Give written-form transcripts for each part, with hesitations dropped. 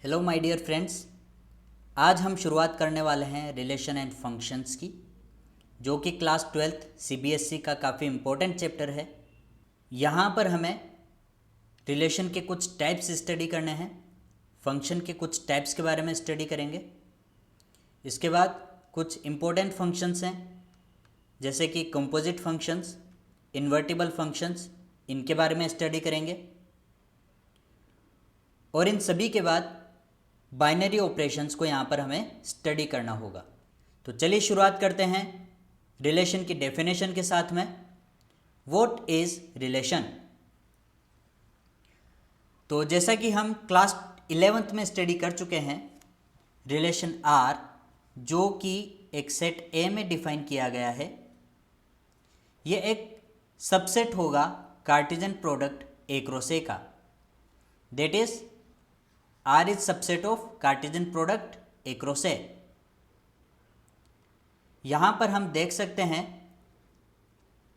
Hello my dear friends. आज हम शुरुआत करने वाले हैं रिलेशन एंड फंक्शंस की, जो कि क्लास 12th सीबीएसई का काफ़ी इम्पोर्टेंट चैप्टर है। यहाँ पर हमें रिलेशन के कुछ टाइप्स स्टडी करने हैं, फंक्शन के कुछ टाइप्स के बारे में स्टडी करेंगे। इसके बाद कुछ इम्पोर्टेंट फंक्शंस हैं, जैसे कि कंपोजिट फंक्शंस, इन्वर्टिबल फंक्शंस, इनके बारे में स्टडी करेंगे। और इन सभी के बाद बाइनरी ऑपरेशंस को यहाँ पर हमें स्टडी करना होगा। तो चलिए शुरुआत करते हैं रिलेशन की डेफिनेशन के साथ में। What is relation? तो जैसा कि हम क्लास 11th में स्टडी कर चुके हैं, रिलेशन आर, जो कि एक सेट ए में डिफाइन किया गया है, ये एक सबसेट होगा Cartesian product A cross A का। That is R is subset of Cartesian product A cross A। यहाँ पर हम देख सकते हैं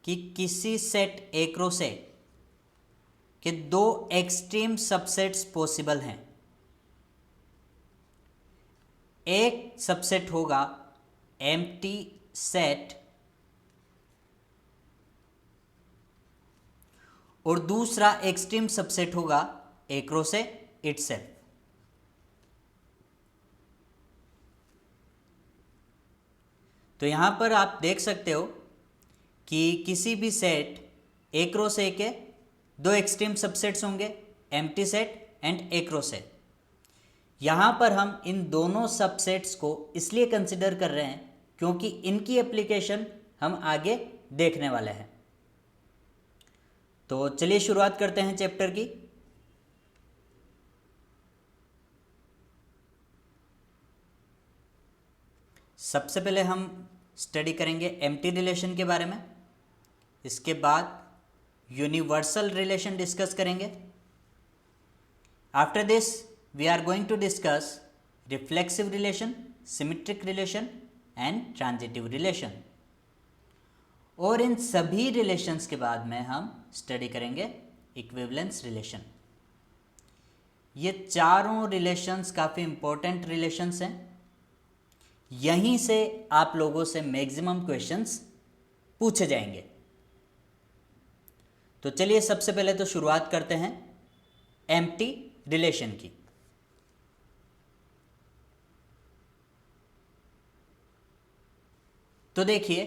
कि किसी सेट A क्रॉस A के दो एक्सट्रीम सबसेट्स पॉसिबल हैं। एक सबसेट होगा एम्प्टी सेट और दूसरा एक्सट्रीम सबसेट होगा A क्रॉस A इटसेल्फ। तो यहाँ पर आप देख सकते हो कि किसी भी सेट ए क्रॉस ए के दो एक्सट्रीम सबसेट्स होंगे, empty set and A cross ए। यहाँ पर हम इन दोनों सबसेट्स को इसलिए कंसिडर कर रहे हैं क्योंकि इनकी एप्लीकेशन हम आगे देखने वाले हैं। तो चलिए शुरुआत करते हैं चैप्टर की। सबसे पहले हम स्टडी करेंगे एम्प्टी रिलेशन के बारे में। इसके बाद यूनिवर्सल रिलेशन डिस्कस करेंगे। After this we are going to discuss reflexive relation, symmetric relation and transitive relation. और इन सभी रिलेशंस के बाद में हम स्टडी करेंगे इक्विवेलेंस रिलेशन। ये चारों रिलेशंस काफ़ी इंपॉर्टेंट रिलेशंस हैं। यहीं से आप लोगों से मैक्सिमम क्वेश्चंस पूछे जाएंगे। तो चलिए सबसे पहले तो शुरुआत करते हैं एम्प्टी रिलेशन की। तो देखिए,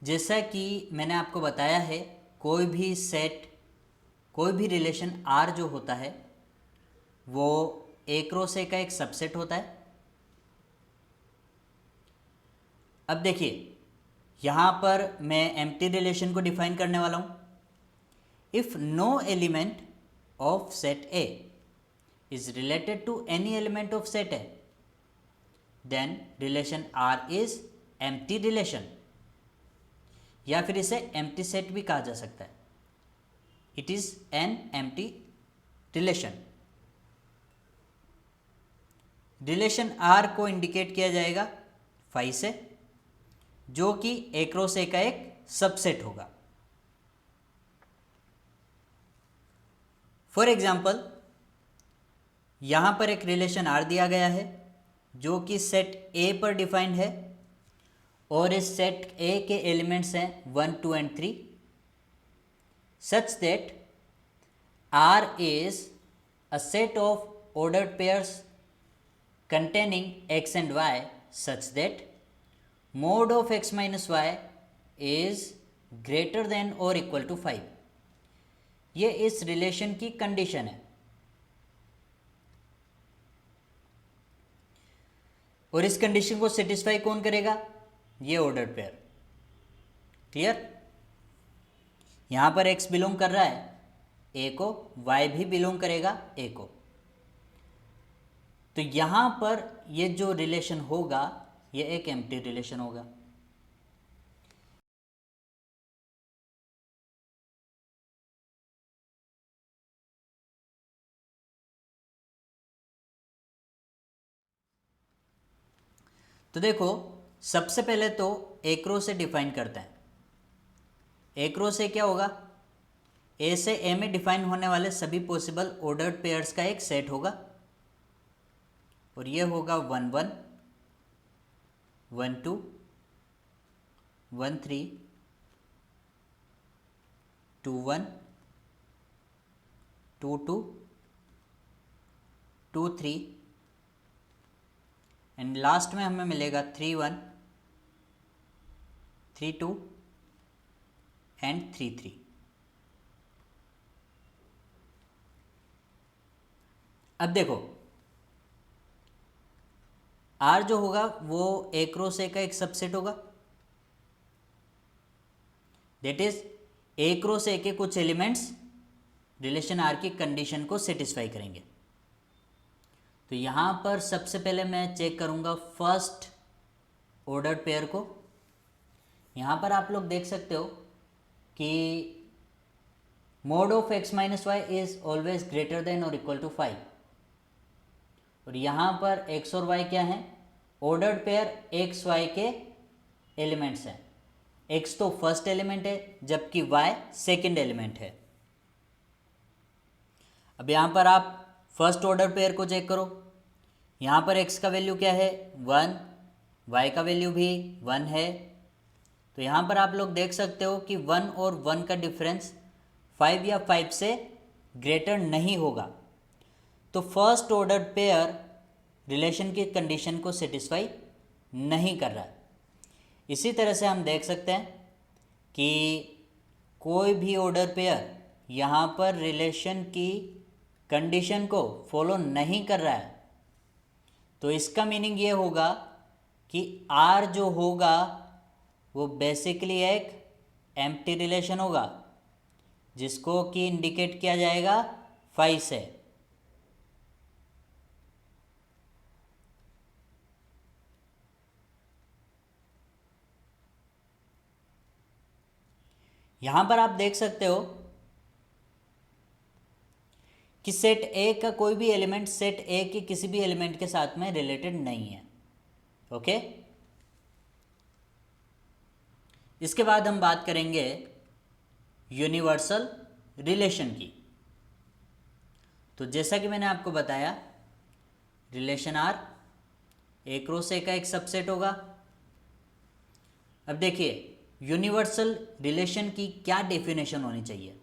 जैसा कि मैंने आपको बताया है, कोई भी सेट, कोई भी रिलेशन आर जो होता है वो ए क्रॉस ए का एक सबसेट होता है। अब देखिए, यहाँ पर मैं एम्प्टी रिलेशन को डिफाइन करने वाला हूँ। If no element of set A is related to any element of set A, then relation R is empty relation, या फिर इसे एम्प्टी सेट भी कहा जा सकता है। It is an empty relation. Relation R को इंडिकेट किया जाएगा फाई से, जो कि ए क्रॉस ए का एक सबसेट होगा। फॉर एग्जाम्पल, यहां पर एक रिलेशन आर दिया गया है जो कि सेट ए पर डिफाइंड है, और इस सेट ए के एलिमेंट्स हैं 1, 2 and 3, such that R is a set of ordered pairs containing x and y such that mod of x minus y is greater than or equal to 5। ये इस relation की condition है। और इस condition को satisfy कौन करेगा? ये ऑर्डर्ड पेयर। क्लियर? यहां पर x बिलोंग कर रहा है a को, y भी बिलोंग करेगा a को। तो यहां पर ये जो रिलेशन होगा ये एक एम्प्टी रिलेशन होगा। तो देखो, सबसे पहले तो ए क्रॉस ए डिफाइन करते हैं। ए क्रॉस ए क्या होगा? ए से ए में डिफाइन होने वाले सभी पॉसिबल ऑर्डर्ड पेयर्स का एक सेट होगा। और ये होगा 1 1 1 2 1 3 2 1 2 2 2 3 एंड लास्ट में हमें मिलेगा 3 1 3 2 एंड 3 3। अब देखो R जो होगा वो A क्रॉस A का एक सबसेट होगा, that is A cross A के कुछ एलिमेंट्स रिलेशन R की कंडीशन को सेटिस्फाई करेंगे। तो यहाँ पर सबसे पहले मैं चेक करूँगा फर्स्ट ऑर्डर पेयर को। यहाँ पर आप लोग देख सकते हो कि mod of x minus y is always greater than और इक्वल टू 5, और यहाँ पर x और y क्या हैं, ऑर्डर्ड पेयर x y के एलिमेंट्स हैं। x तो फर्स्ट एलिमेंट है जबकि y सेकंड एलिमेंट है। अब यहाँ पर आप फर्स्ट ऑर्डर पेयर को चेक करो। यहाँ पर x का वैल्यू क्या है 1, y का वैल्यू भी 1 है। तो यहाँ पर आप लोग देख सकते हो कि 1 और 1 का डिफरेंस 5 या 5 से ग्रेटर नहीं होगा। तो फर्स्ट ऑर्डर पेयर रिलेशन की कंडीशन को सेटिस्फाई नहीं कर रहा है। इसी तरह से हम देख सकते हैं कि कोई भी ऑर्डर पेयर यहाँ पर रिलेशन की कंडीशन को फॉलो नहीं कर रहा है। तो इसका मीनिंग ये होगा कि R जो होगा वो बेसिकली एक एम्प्टी रिलेशन होगा, जिसको कि इंडिकेट किया जाएगा 5 से। यहां पर आप देख सकते हो कि सेट ए का कोई भी एलिमेंट सेट ए के किसी भी एलिमेंट के साथ में रिलेटेड नहीं है। ओके, इसके बाद हम बात करेंगे यूनिवर्सल रिलेशन की। तो जैसा कि मैंने आपको बताया relation R A cross A का एक सबसेट होगा। अब देखिए यूनिवर्सल रिलेशन की क्या डेफिनेशन होनी चाहिए।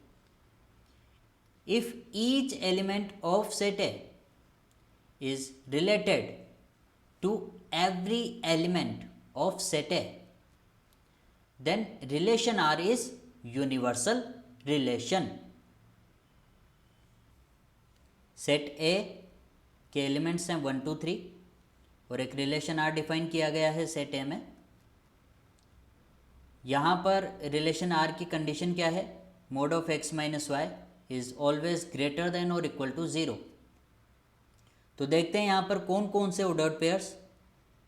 If each element of set A is related to every element of set A, then relation R is universal relation। Set A के एलिमेंट्स हैं 1 2 3 और एक रिलेशन R डिफाइन किया गया है सेट ए में। यहाँ पर रिलेशन R की कंडीशन क्या है, mod of x minus y is always greater than और इक्वल टू 0। तो देखते हैं यहाँ पर कौन कौन से ऑर्डर्ड पेयर्स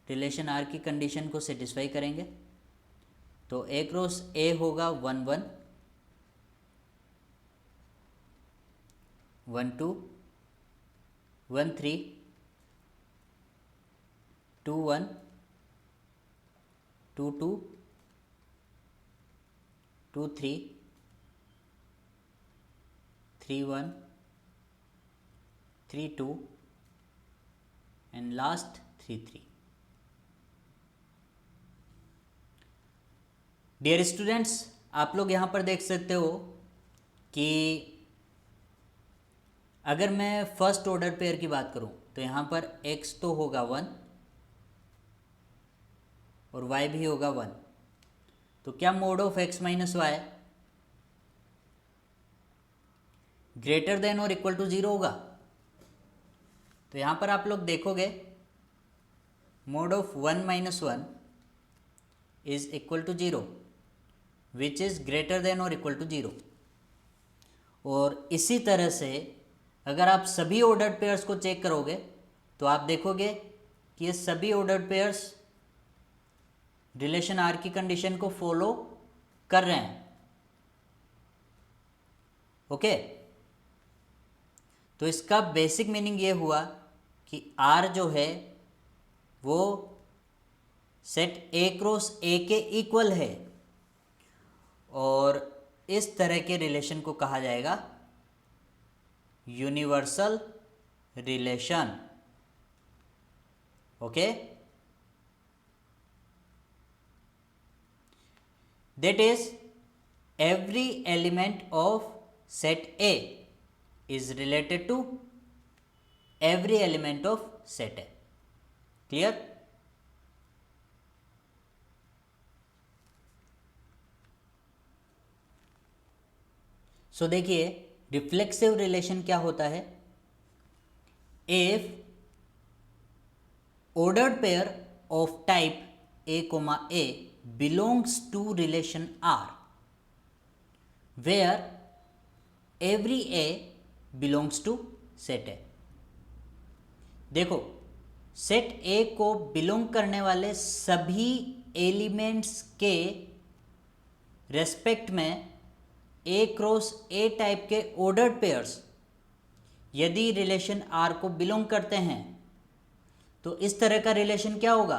रिलेशन R की कंडीशन को सेटिस्फाई करेंगे। तो ए क्रॉस ए होगा 1 1 1 2 1 3 2 1 2 2 2 3 3 1 3 2 एंड लास्ट 3 3। डियर स्टूडेंट्स, आप लोग यहाँ पर देख सकते हो कि अगर मैं फर्स्ट ऑर्डर पेयर की बात करूँ तो यहाँ पर x तो होगा 1 और y भी होगा 1। तो क्या mod of x minus y greater than और इक्वल टू 0 होगा। तो यहाँ पर आप लोग देखोगे mod of 1 minus 1 is equal to 0 which is greater than और इक्वल टू 0। और इसी तरह से अगर आप सभी ऑर्डर्ड पेयर्स को चेक करोगे तो आप देखोगे कि ये सभी ऑर्डर्ड पेयर्स रिलेशन आर की कंडीशन को फॉलो कर रहे हैं। ओके, तो इसका बेसिक मीनिंग ये हुआ कि आर जो है वो सेट ए क्रॉस ए के इक्वल है, और इस तरह के रिलेशन को कहा जाएगा universal relation. Okay, that is every element of set A is related to every element of set A. Clear? सो देखिए रिफ्लेक्सिव रिलेशन क्या होता है. If ordered pair of type A comma A belongs to relation R where every A belongs to set A. देखो set A को belong करने वाले सभी elements के रेस्पेक्ट में A क्रॉस A टाइप के ऑर्डर्ड पेयर्स यदि रिलेशन R को बिलोंग करते हैं तो इस तरह का रिलेशन क्या होगा,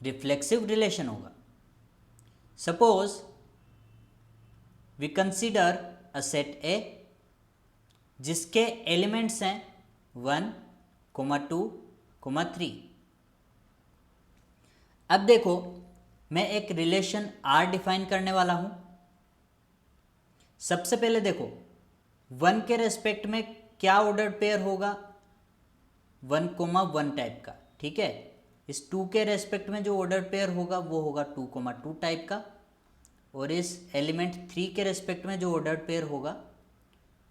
रिफ्लेक्सिव रिलेशन होगा. Suppose we consider a set A जिसके एलिमेंट्स हैं 1, 2, 3. अब देखो मैं एक रिलेशन R डिफाइन करने वाला हूं. सबसे पहले देखो 1 के रेस्पेक्ट में क्या ऑर्डर्ड पेयर होगा, 1, 1 टाइप का. ठीक है, इस 2 के रेस्पेक्ट में जो ऑर्डर पेयर होगा वो होगा 2, 2 टाइप का, और इस एलिमेंट 3 के रेस्पेक्ट में जो ऑर्डर पेयर होगा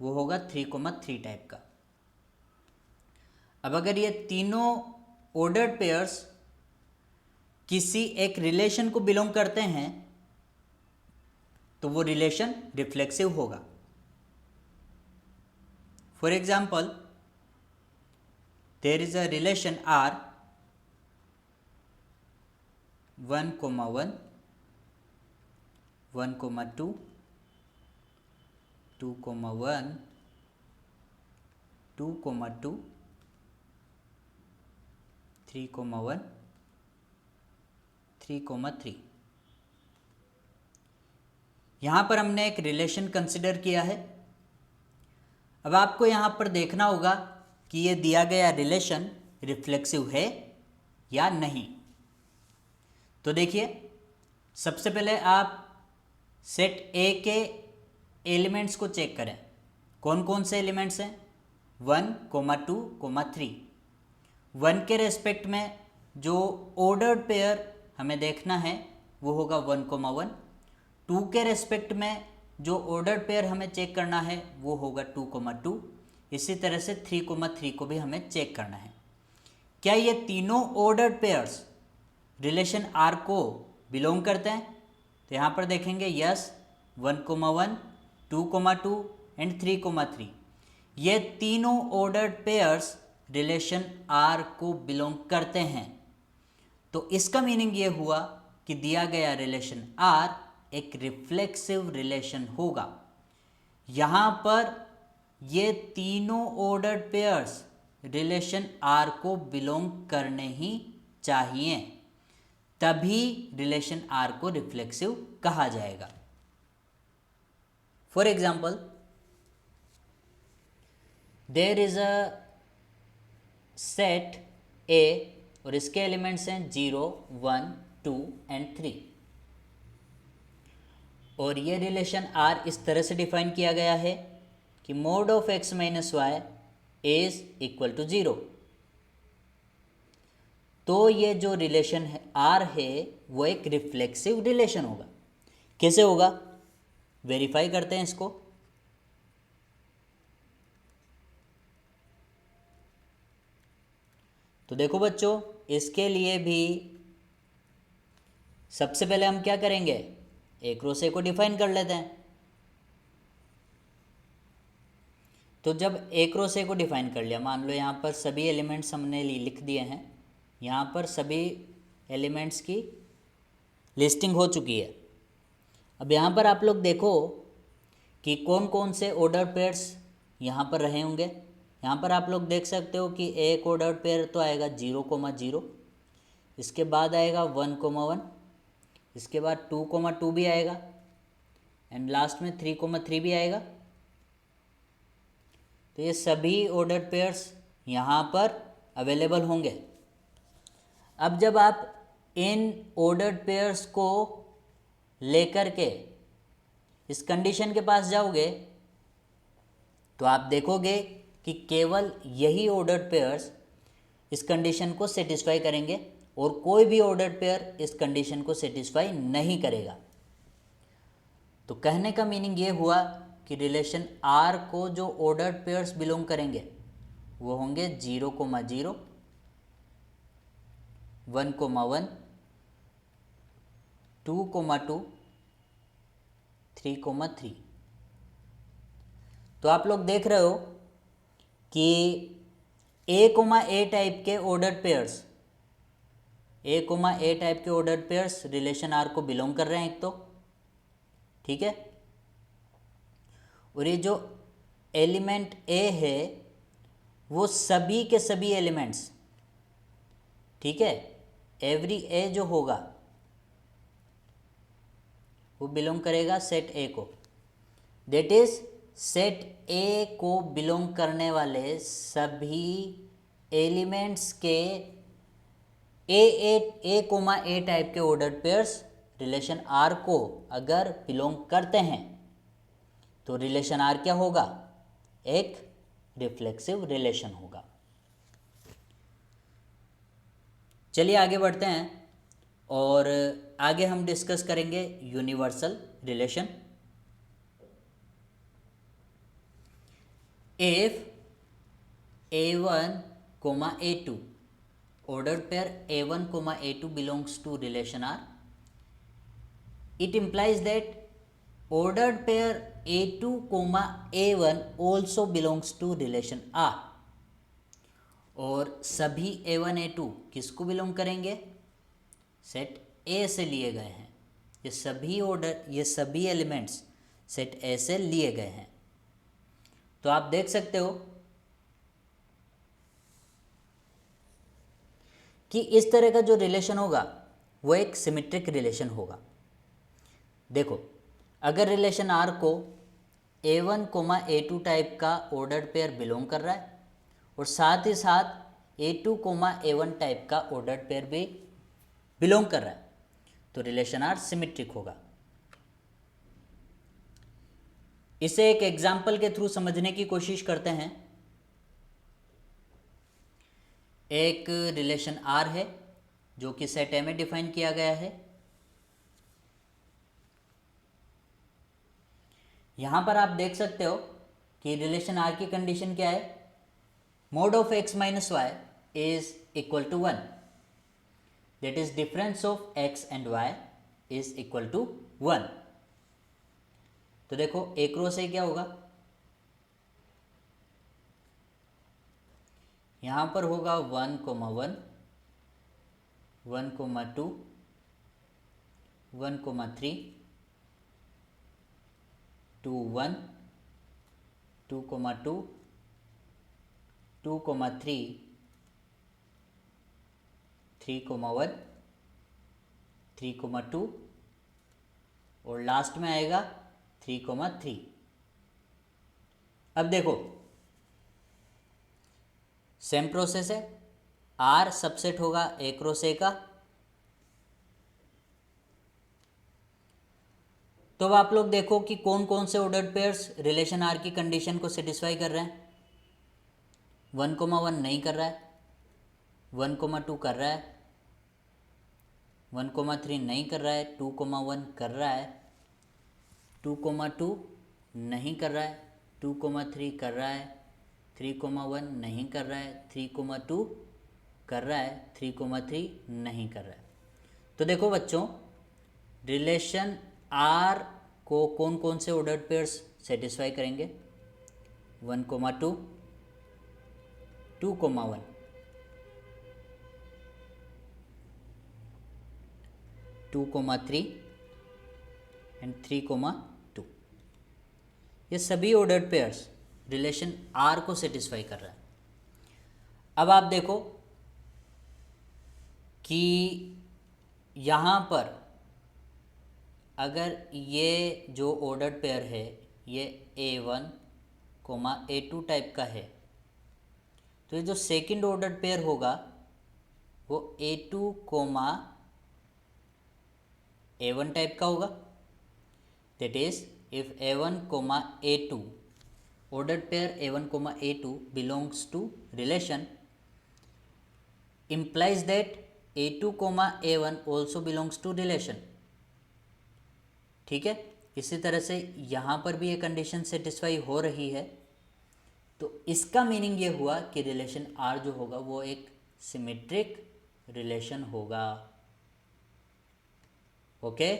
वो होगा 3, 3 टाइप का. अब अगर ये तीनों ऑर्डर्ड पेयर्स किसी एक रिलेशन को बिलोंग करते हैं तो वो रिलेशन रिफ्लेक्सिव होगा. For example there is a relation R 1, 1, 1, 2, 2, 1, 2, 2, 3, 1, 3, 3. यहाँ पर हमने एक रिलेशन कंसिडर किया है. अब आपको यहाँ पर देखना होगा कि ये दिया गया रिलेशन रिफ्लेक्सिव है या नहीं. तो देखिए सबसे पहले आप सेट ए के एलिमेंट्स को चेक करें. कौन कौन से एलिमेंट्स हैं, 1, 2, 3. 1 के रेस्पेक्ट में जो ऑर्डर्ड पेयर हमें देखना है वो होगा 1, 1. 2 के रेस्पेक्ट में जो ऑर्डर्ड पेयर हमें चेक करना है वो होगा 2, 2. इसी तरह से 3, 3 को भी हमें चेक करना है. क्या ये तीनों ऑर्डर्ड पेयर्स रिलेशन R को बिलोंग करते हैं? तो यहाँ पर देखेंगे यस, 1, 1, 2, 2 एंड 3, 3. ये तीनों ऑर्डर्ड पेयर्स रिलेशन R को बिलोंग करते हैं. तो इसका मीनिंग ये हुआ कि दिया गया रिलेशन R एक रिफ्लेक्सिव रिलेशन होगा. यहाँ पर ये तीनों ऑर्डर्ड पेयर्स रिलेशन R को बिलोंग करने ही चाहिए, तभी रिलेशन R को रिफ्लेक्सिव कहा जाएगा. For example there is a set A और इसके एलिमेंट्स हैं 0, 1, 2 एंड 3. और ये रिलेशन R इस तरह से डिफाइन किया गया है कि mod of x minus y is equal to 0. तो ये जो रिलेशन है R है वो एक रिफ्लेक्सिव रिलेशन होगा. कैसे होगा, वेरीफाई करते हैं इसको. तो देखो बच्चों, इसके लिए भी सबसे पहले हम क्या करेंगे, A क्रॉस A को डिफाइन कर लेते हैं. तो जब A क्रॉस A को डिफाइन कर लिया, मान लो यहाँ पर सभी एलिमेंट्स हमने लिख दिए हैं, यहाँ पर सभी एलिमेंट्स की लिस्टिंग हो चुकी है. अब यहाँ पर आप लोग देखो कि कौन कौन से ऑर्डर पेयर्स यहाँ पर रहे होंगे. यहाँ पर आप लोग देख सकते हो कि एक ऑर्डर पेयर तो आएगा 0, 0. इसके बाद आएगा 1, 1. इसके बाद 2, 2 भी आएगा एंड लास्ट में 3, 3 भी आएगा. तो ये सभी ऑर्डर पेयर्स यहाँ पर अवेलेबल होंगे. अब जब आप इन ऑर्डर्ड पेयर्स को लेकर के इस कंडीशन के पास जाओगे तो आप देखोगे कि केवल यही ऑर्डर्ड पेयर्स इस कंडीशन को सेटिस्फाई करेंगे और कोई भी ऑर्डर्ड पेयर इस कंडीशन को सेटिस्फाई नहीं करेगा। तो कहने का मीनिंग ये हुआ कि रिलेशन आर को जो ऑर्डर्ड पेयर्स बिलोंग करेंगे वो होंगे 0, 0, 1, 1, 2, 2, 3, 3। तो आप लोग देख रहे हो कि ए टाइप के ऑर्डर्ड पेयर्स रिलेशन आर को बिलोंग कर रहे हैं एक तो, ठीक है। और ये जो एलिमेंट ए है वो सभी के सभी एलिमेंट्स, ठीक है, एवरी ए जो होगा वो बिलोंग करेगा सेट ए को। दैट इज सेट ए को बिलोंग करने वाले सभी एलिमेंट्स के ए टाइप के ऑर्डर्ड पेयर्स रिलेशन आर को अगर बिलोंग करते हैं तो रिलेशन आर क्या होगा, एक रिफ्लेक्सिव रिलेशन होगा। चलिए आगे बढ़ते हैं और आगे हम डिस्कस करेंगे universal relation. If a1, a2 ordered pair a1, a2 belongs to relation R, it implies that ordered pair a2, a1 also belongs to relation R। और सभी a1, a2 किसको बिलोंग करेंगे, सेट ए से लिए गए हैं। ये सभी एलिमेंट्स सेट ए से लिए गए हैं। तो आप देख सकते हो कि इस तरह का जो रिलेशन होगा वो एक सिमेट्रिक रिलेशन होगा। देखो, अगर रिलेशन आर को a1, a2 टाइप का ऑर्डर्ड पेयर बिलोंग कर रहा है और साथ ही साथ a2, a1 टाइप का ऑर्डर्ड पेयर भी बिलोंग कर रहा है तो रिलेशन आर सिमेट्रिक होगा। इसे एक एग्जाम्पल के थ्रू समझने की कोशिश करते हैं। एक रिलेशन आर है जो कि सेट ए में डिफाइन किया गया है। यहां पर आप देख सकते हो कि रिलेशन आर की कंडीशन क्या है, mod of x minus y is equal to 1, that is difference of x and y is equal to 1। तो देखो एक रो से क्या होगा, यहां पर होगा 1, 1, 1, 2, 1, 3, 2, 1, 2, 2, 2, 3, 3, 1, 3, 2 और लास्ट में आएगा 3, 3। अब देखो सेम प्रोसेस है, आर सबसेट होगा एक रो से का। तो अब आप लोग देखो कि कौन कौन से ऑर्डर्ड पेयर्स रिलेशन आर की कंडीशन को सेटिस्फाई कर रहे हैं। 1, 1 नहीं कर रहा है, 1, 2 कर रहा है, 1, 3 नहीं कर रहा है, 2, 1 कर रहा है, 2, 2 नहीं कर रहा है, 2, 3 कर रहा है, 3, 1 नहीं कर रहा है, 3, 2 कर रहा है, 3, 3 नहीं कर रहा है। तो देखो बच्चों, रिलेशन आर को कौन कौन से ऑर्डर्ड पेयर्स सेटिस्फाई करेंगे, 1, 2, 2, 1, 2, 3 एंड 3, 2। ये सभी ऑर्डर्ड पेयर्स रिलेशन आर को सेटिस्फाई कर रहा है। अब आप देखो कि यहाँ पर अगर ये जो ऑर्डर्ड पेयर है ये a1, a2 टाइप का है तो ये जो सेकंड ऑर्डर्ड पेयर होगा वो A2 कोमा A1 टाइप का होगा। That is if A1 comma A2 ordered pair A1 comma A2 belongs to relation implies that A2 comma A1 also belongs to relation। ठीक है, इसी तरह से यहाँ पर भी ये कंडीशन सेटिस्फाई हो रही है, तो इसका मीनिंग ये हुआ कि रिलेशन R जो होगा वो एक सिमेट्रिक रिलेशन होगा। ओके,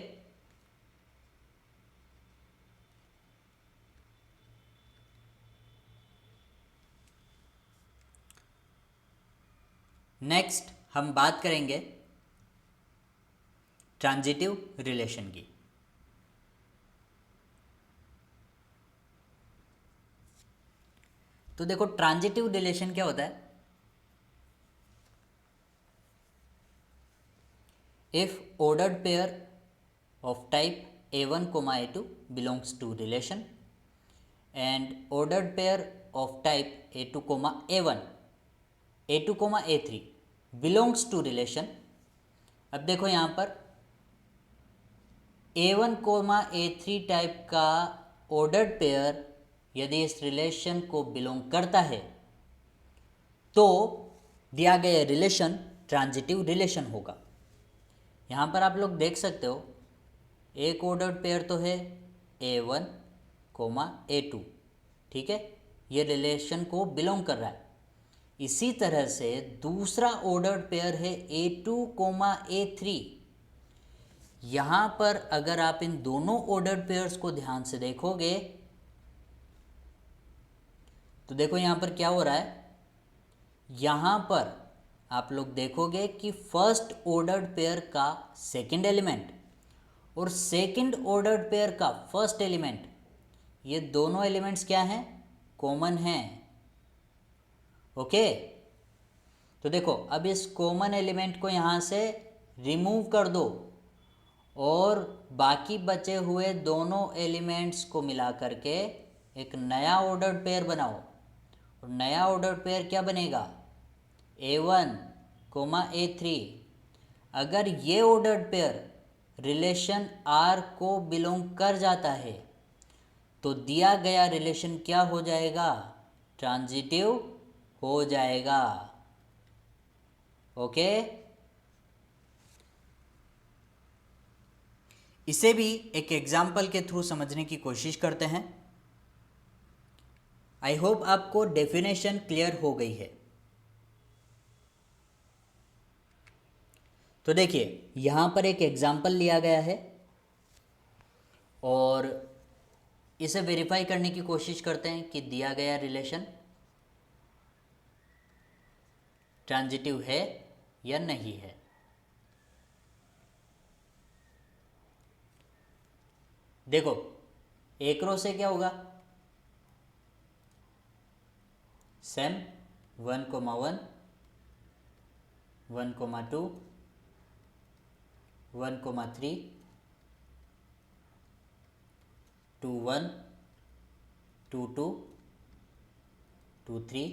नेक्स्ट हम बात करेंगे ट्रांजिटिव रिलेशन की। तो देखो ट्रांजिटिव रिलेशन क्या होता है। If ordered pair of type A1 comma A2 belongs to relation and ordered pair of type A2 comma A1 A2 comma A3 belongs to relation। अब देखो यहाँ पर A1 कोमा A3 टाइप का ordered pair यदि इस relation को belong करता है तो दिया गया रिलेशन ट्रांजिटिव रिलेशन होगा। यहाँ पर आप लोग देख सकते हो एक ऑर्डर्ड पेयर तो है A1 कोमा A2, ठीक है, ये रिलेशन को बिलोंग कर रहा है। इसी तरह से दूसरा ऑर्डर्ड पेयर है A2 कोमा A3। यहाँ पर अगर आप इन दोनों ऑर्डर्ड पेयर्स को ध्यान से देखोगे तो देखो यहाँ पर क्या हो रहा है। यहाँ पर आप लोग देखोगे कि फर्स्ट ऑर्डर्ड पेयर का सेकंड एलिमेंट और सेकंड ऑर्डर्ड पेयर का फर्स्ट एलिमेंट, ये दोनों एलिमेंट्स क्या हैं, कॉमन हैं। ओके, तो देखो अब इस कॉमन एलिमेंट को यहाँ से रिमूव कर दो और बाकी बचे हुए दोनों एलिमेंट्स को मिला करके एक नया ऑर्डर्ड पेयर बनाओ। और नया ऑर्डर्ड पेयर क्या बनेगा, A1 कोमा A3। अगर ये ऑर्डर्ड पेयर रिलेशन R को बिलोंग कर जाता है तो दिया गया रिलेशन क्या हो जाएगा, ट्रांजिटिव हो जाएगा। ओके, इसे भी एक एग्जाम्पल के थ्रू समझने की कोशिश करते हैं। आई होप आपको डेफिनेशन क्लियर हो गई है। तो देखिए यहाँ पर एक एग्जाम्पल लिया गया है और इसे वेरीफाई करने की कोशिश करते हैं कि दिया गया रिलेशन ट्रांजिटिव है या नहीं है। देखो एक रो से क्या होगा, same 1 coma 1 1 comma 2 1 comma 3 2 1 2 2 2 3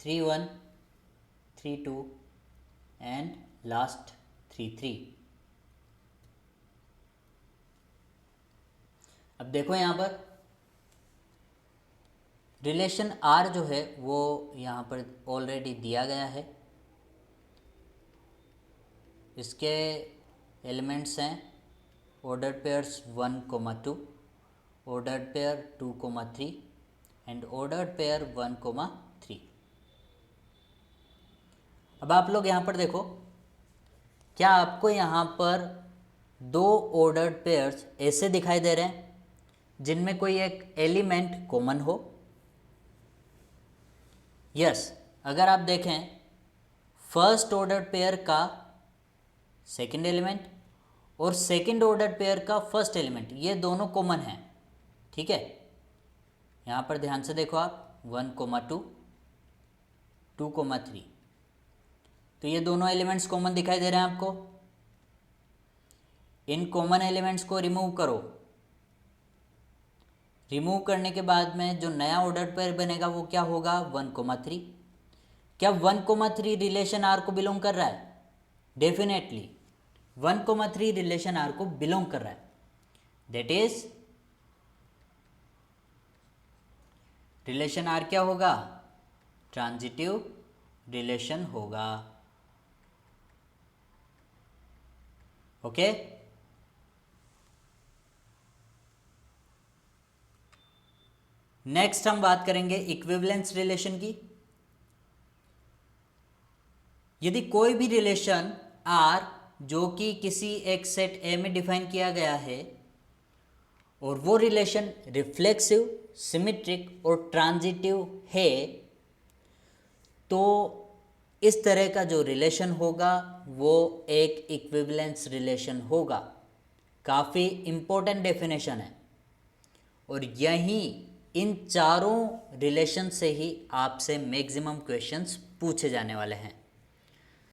3 1 3 2 and last 3 3। अब देखो यहाँ पर रिलेशन R जो है वो यहाँ पर ऑलरेडी दिया गया है। इसके एलिमेंट्स हैं ordered pairs 1 comma 2, ordered pair 2 comma 3 and ordered pair 1 comma 3। अब आप लोग यहाँ पर देखो, क्या आपको यहाँ पर दो ऑर्डर्ड पेयर्स ऐसे दिखाई दे रहे हैं जिनमें कोई एक एलिमेंट कॉमन हो? यस, अगर आप देखें फर्स्ट ऑर्डर्ड पेयर का सेकंड एलिमेंट और सेकंड ऑर्डर्ड पेयर का फर्स्ट एलिमेंट, ये दोनों कॉमन हैं, ठीक है। यहाँ पर ध्यान से देखो आप 1 कोमा 2 2 कोमा 3, तो ये दोनों एलिमेंट्स कॉमन दिखाई दे रहे हैं आपको। इन कॉमन एलिमेंट्स को रिमूव करो। रिमूव करने के बाद में जो नया ऑर्डर्ड पेयर बनेगा वो क्या होगा, 1 कोमा 3। क्या 1,3 रिलेशन आर को बिलोंग कर रहा है? डेफिनेटली 1,3 रिलेशन आर को बिलोंग कर रहा है। दैट इज रिलेशन आर क्या होगा? ट्रांजिटिव रिलेशन होगा। ओके नेक्स्ट हम बात करेंगे इक्विवेलेंस रिलेशन की। यदि कोई भी रिलेशन आर जो कि किसी एक सेट ए में डिफाइन किया गया है और वो रिलेशन रिफ्लेक्सिव, सिमेट्रिक और ट्रांजिटिव है, तो इस तरह का जो रिलेशन होगा वो एक इक्विवेलेंस रिलेशन होगा। काफ़ी इम्पोर्टेंट डेफिनेशन है और यही इन चारों रिलेशन से ही आपसे मैक्सिमम क्वेश्चंस पूछे जाने वाले हैं।